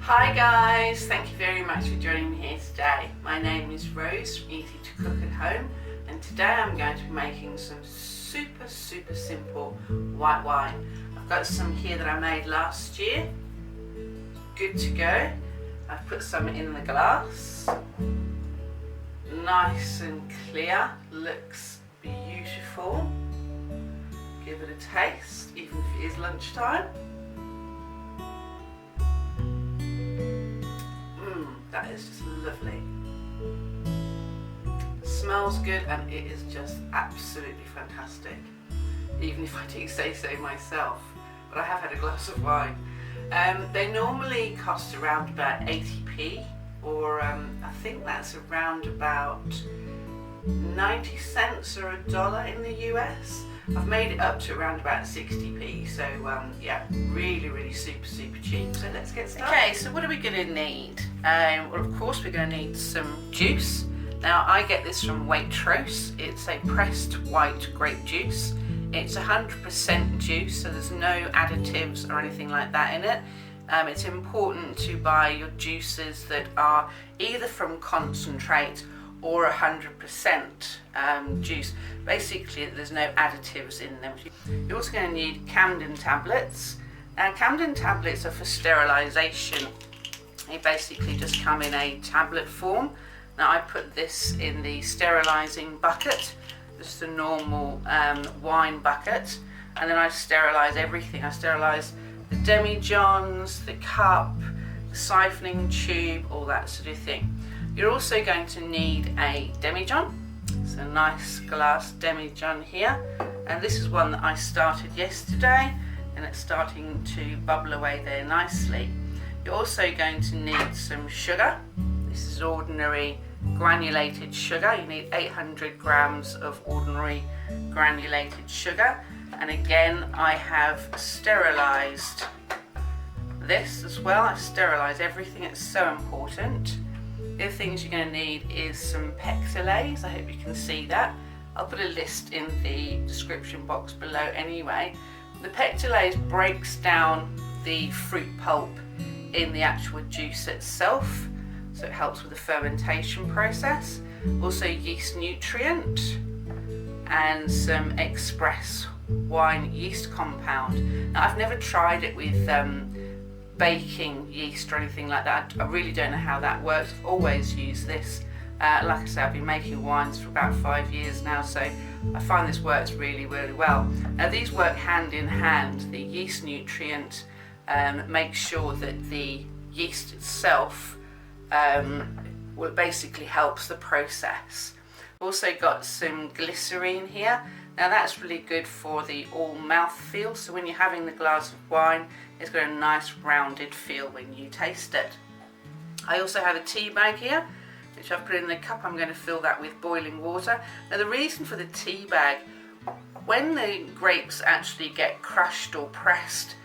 Hi guys, thank you very much for joining me here today. My name is Rose from Easy to Cook at Home, and today I'm going to be making some super simple white wine. I've got some here that I made last year, good to go. I've put some in the glass, nice and clear, looks beautiful. Give it a taste, even if it is lunchtime. That is just lovely. Smells good and it is just absolutely fantastic. Even if I do say so myself, but I have had a glass of wine. They normally cost around about 80p, or I think that's around about 90 cents or $1 in the US. I've made it up to around about 60p, so yeah, really super cheap. So let's get started. Okay, so what are we going to need? Well, of course we're going to need some juice. Now I get this from Waitrose. It's a pressed white grape juice. It's 100% juice, so there's no additives or anything like that in it. It's important to buy your juices that are either from concentrate or 100% juice. Basically, there's no additives in them. You're also going to need Camden tablets. Now, Camden tablets are for sterilisation. They basically just come in a tablet form. Now, I put this in the sterilising bucket, just a normal wine bucket, and then I sterilise everything. I sterilise the demijohns, the cup, the siphoning tube, all that sort of thing. You're also going to need a demijohn. It's a nice glass demijohn here, and this is one that I started yesterday, and it's starting to bubble away there nicely. You're also going to need some sugar. This is ordinary granulated sugar. You need 800 grams of ordinary granulated sugar, and again I have sterilised this as well. I sterilise everything, it's so important. The other things you're going to need is some pectolase. I hope you can see that. I'll put a list in the description box below anyway. The pectolase breaks down the fruit pulp in the actual juice itself, so it helps with the fermentation process. Also yeast nutrient and some express wine yeast compound. Now I've never tried it with baking yeast or anything like that. I really don't know how that works. I've always used this. Like I said, I've been making wines for about 5 years now, so I find this works really well. Now these work hand in hand. The yeast nutrient makes sure that the yeast itself basically helps the process. Also got some glycerine here. Now that's really good for the all mouth feel, so when you're having the glass of wine, it's got a nice rounded feel when you taste it. I also have a tea bag here, which I've put in the cup. I'm going to fill that with boiling water. Now the reason for the tea bag, when the grapes actually get crushed or pressed,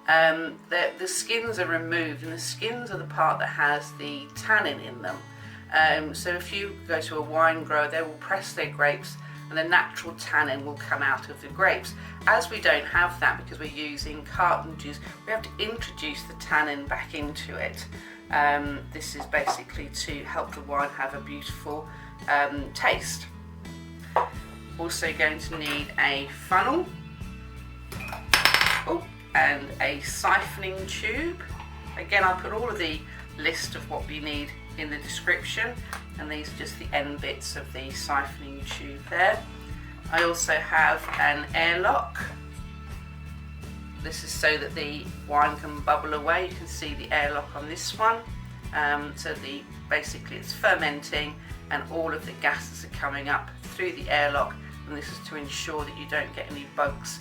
the skins are removed, and the skins are the part that has the tannin in them. So if you go to a wine grower, they will press their grapes and the natural tannin will come out of the grapes. As we don't have that because we're using carton juice, we have to introduce the tannin back into it. This is basically to help the wine have a beautiful taste. Also going to need a funnel and a siphoning tube. Again, I'll put all of the list of what we need in the description, and these are just the end bits of the siphoning tube there. I also have an airlock. This is so that the wine can bubble away. You can see the airlock on this one. So basically it's fermenting and all of the gases are coming up through the airlock, and this is to ensure that you don't get any bugs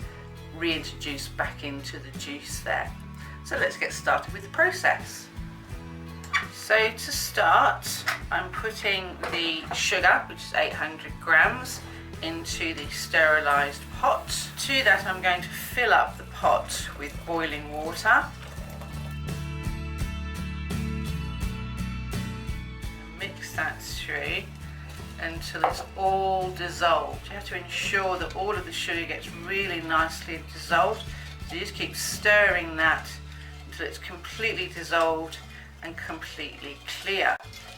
reintroduced back into the juice there. So let's get started with the process. So to start, I'm putting the sugar, which is 800 grams, into the sterilised pot. To that I'm going to fill up the pot with boiling water. Mix that through until it's all dissolved. You have to ensure that all of the sugar gets really nicely dissolved. So you just keep stirring that until it's completely dissolved, and completely clear.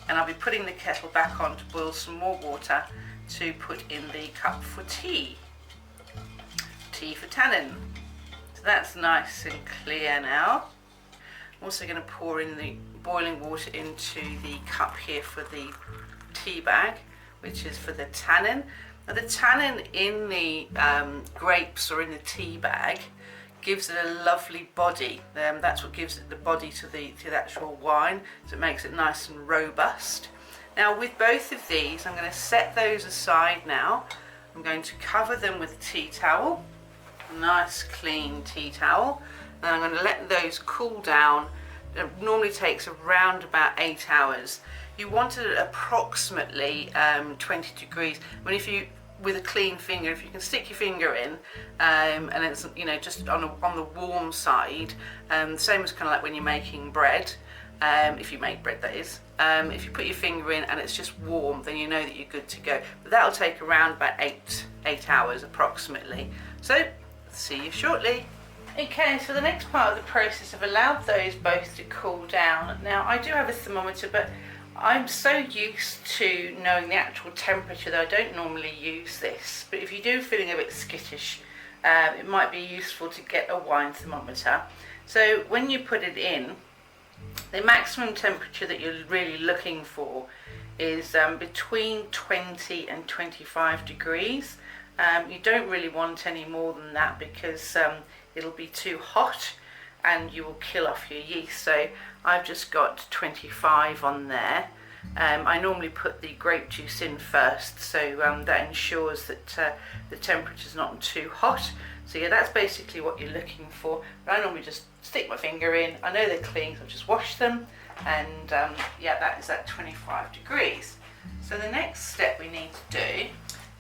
And I'll be putting the kettle back on to boil some more water to put in the cup for tea. Tea for tannin. So that's nice and clear now. I'm also going to pour in the boiling water into the cup here for the tea bag, which is for the tannin. Now the tannin in the grapes or in the tea bag gives it a lovely body. That's what gives it the body to the actual wine, so it makes it nice and robust. Now with both of these, I'm going to set those aside now. I'm going to cover them with a tea towel, a nice clean tea towel, and I'm going to let those cool down. It normally takes around about 8 hours. You want it at approximately 20 degrees. I mean, if you, with a clean finger, if you can stick your finger in and it's, you know, just on the warm side, same as kind of like when you're making bread, if you make bread that is, if you put your finger in and it's just warm, then you know that you're good to go. But that'll take around about 8 hours approximately. So see you shortly. Okay, so the next part of the process, I've allowed those both to cool down. Now I do have a thermometer, but I'm so used to knowing the actual temperature that I don't normally use this. But if you do feeling a bit skittish, it might be useful to get a wine thermometer. So when you put it in, the maximum temperature that you're really looking for is between 20 and 25 degrees. You don't really want any more than that because it'll be too hot and you will kill off your yeast. So I've just got 25 on there. I normally put the grape juice in first, so that ensures that the temperature's not too hot. So yeah, that's basically what you're looking for. But I normally just stick my finger in. I know they're clean, so I'll just wash them, and yeah, that is at 25 degrees. So the next step we need to do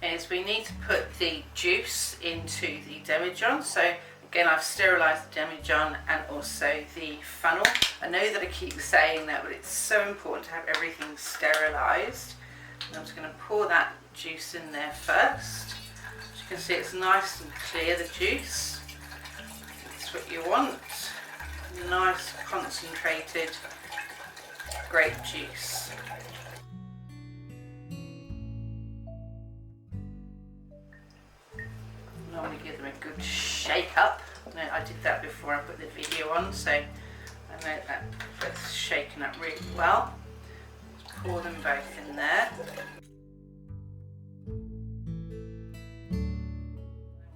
is we need to put the juice into the demijohn. So again, I've sterilised the demijohn and also the funnel. I know that I keep saying that, but it's so important to have everything sterilised. I'm just going to pour that juice in there first. As you can see, it's nice and clear, the juice. That's what you want. Nice concentrated grape juice. Normally give them a good shake up. I did that before I put the video on, so I know that's shaken up really well. Let's pour them both in there. I'm going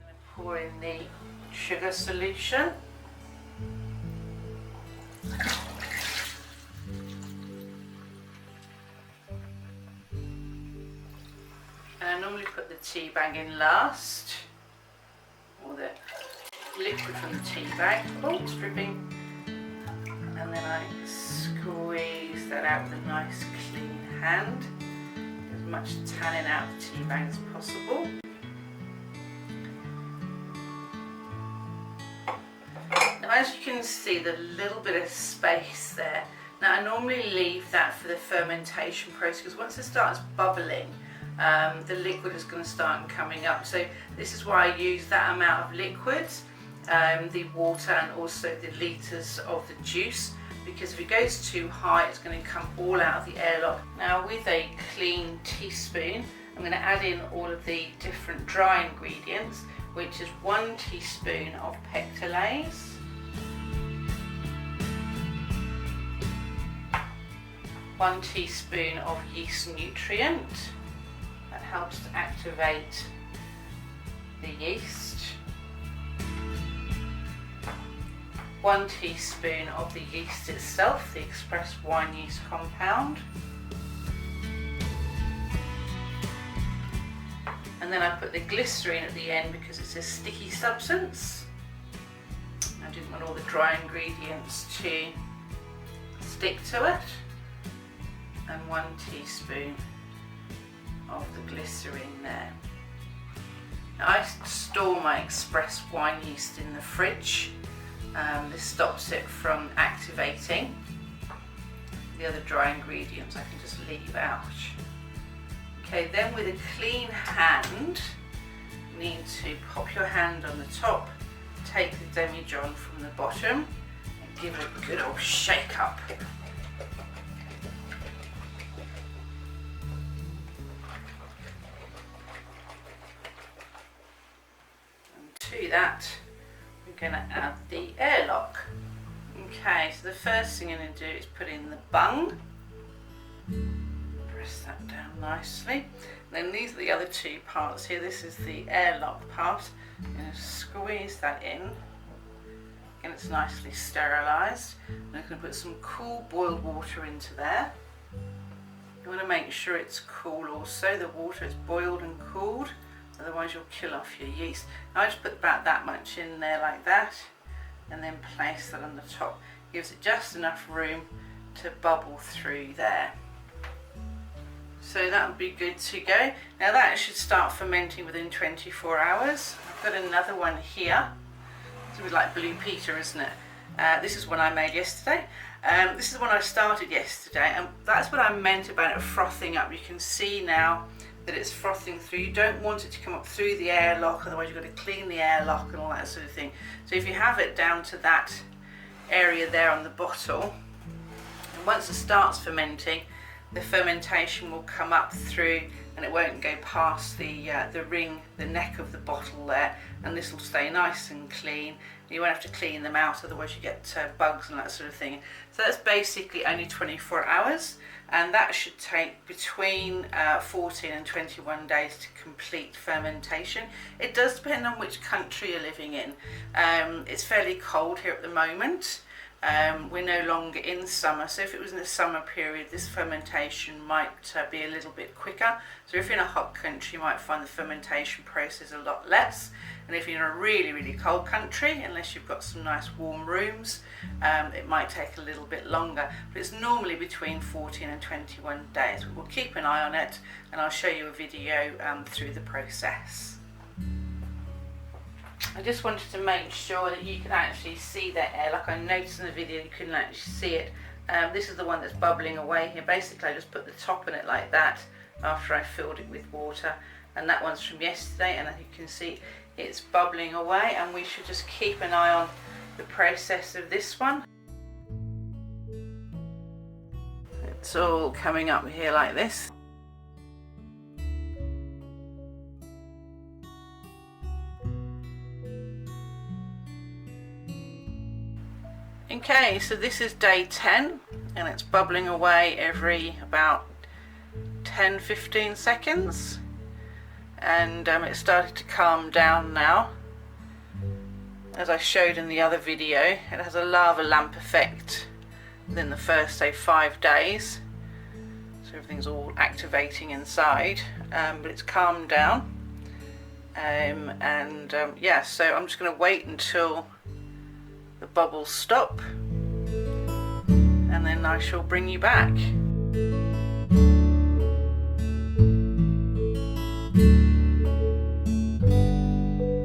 to pour in the sugar solution. And I normally put the tea bag in last. Or the liquid from the tea bag. Oh, it's dripping. And then I squeeze that out with a nice clean hand. Get as much tannin out of the tea bag as possible. Now, as you can see, the little bit of space there. Now, I normally leave that for the fermentation process, because once it starts bubbling, the liquid is going to start coming up. So this is why I use that amount of liquid, the water and also the litres of the juice, because if it goes too high, it's going to come all out of the airlock. Now with a clean teaspoon, I'm going to add in all of the different dry ingredients, which is 1 teaspoon of pectolase, 1 teaspoon of yeast nutrient. That helps to activate the yeast. 1 teaspoon of the yeast itself, the express wine yeast compound. And then I put the glycerine at the end because it's a sticky substance. I didn't want all the dry ingredients to stick to it. And 1 teaspoon of the glycerine there. Now I store my express wine yeast in the fridge. This stops it from activating. The other dry ingredients I can just leave out. Okay, then with a clean hand, you need to pop your hand on the top, take the demijohn from the bottom and give it a good old shake up. that, we're going to add the airlock. Okay, so the first thing I'm going to do is put in the bung. Press that down nicely. Then these are the other two parts here. This is the airlock part. I'm going to squeeze that in. And it's nicely sterilised. I'm going to put some cool boiled water into there. You want to make sure it's cool also. The water is boiled and cooled, otherwise you'll kill off your yeast. I just put about that much in there like that, and then place that on the top. Gives it just enough room to bubble through there. So that would be good to go. Now that should start fermenting within 24 hours. I've got another one here. It's a bit like Blue Peter, isn't it? This is one I made yesterday. This is one I started yesterday, and that's what I meant about it frothing up. You can see now that it's frothing through. You don't want it to come up through the airlock, otherwise you've got to clean the airlock and all that sort of thing. So if you have it down to that area there on the bottle, and once it starts fermenting, the fermentation will come up through and it won't go past the ring, the neck of the bottle there, and this will stay nice and clean. You won't have to clean them out, otherwise you get bugs and that sort of thing. So that's basically only 24 hours, and that should take between 14 and 21 days to complete fermentation. It does depend on which country you're living in. It's fairly cold here at the moment. We're no longer in summer, so if it was in the summer period, this fermentation might be a little bit quicker. So if you're in a hot country, you might find the fermentation process a lot less. And if you're in a really, really cold country, unless you've got some nice warm rooms, it might take a little bit longer. But it's normally between 14 and 21 days. We'll keep an eye on it, and I'll show you a video through the process. I just wanted to make sure that you can actually see that air. Like I noticed in the video, you couldn't actually see it. This is the one that's bubbling away here. Basically, I just put the top on it like that after I filled it with water. And that one's from yesterday, and as you can see, it's bubbling away, and we should just keep an eye on the process of this one. It's all coming up here like this. Okay, so this is day 10, and it's bubbling away every about 10-15 seconds, and it's started to calm down now. As I showed in the other video, it has a lava lamp effect within the first, say, 5 days, so everything's all activating inside, but it's calmed down. Yeah, so I'm just going to wait until the bubbles stop, and then I shall bring you back.